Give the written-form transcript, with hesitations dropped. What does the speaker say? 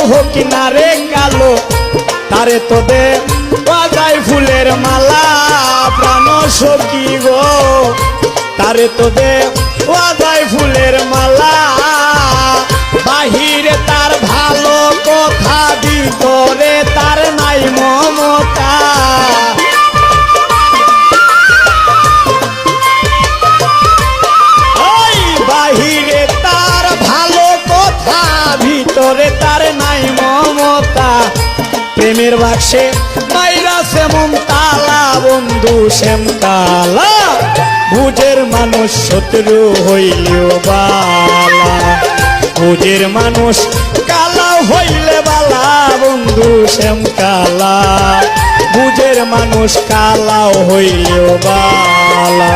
হোক না রে কালো তারে তো দে বাজাই ফুলের মালা প্রাণ সখী গো তারে তো দে বাজাই ফুলের মালা বাহিরে তার ভালো কথা ভিতরে তার নাই মমতা বাহিরে তার ভালো কথা ভিতরে তার নাই মমতা প্রেমের বাক্সে মাইরা সেমন তালা বন্ধু শ্যাম কালা বুঝের মানুষ শত্রু হইলেও বালা বুঝের মানুষ কালা হইলে বালা বন্ধু শ্যাম কালা বুঝের মানুষ কালাও হইলেও বালা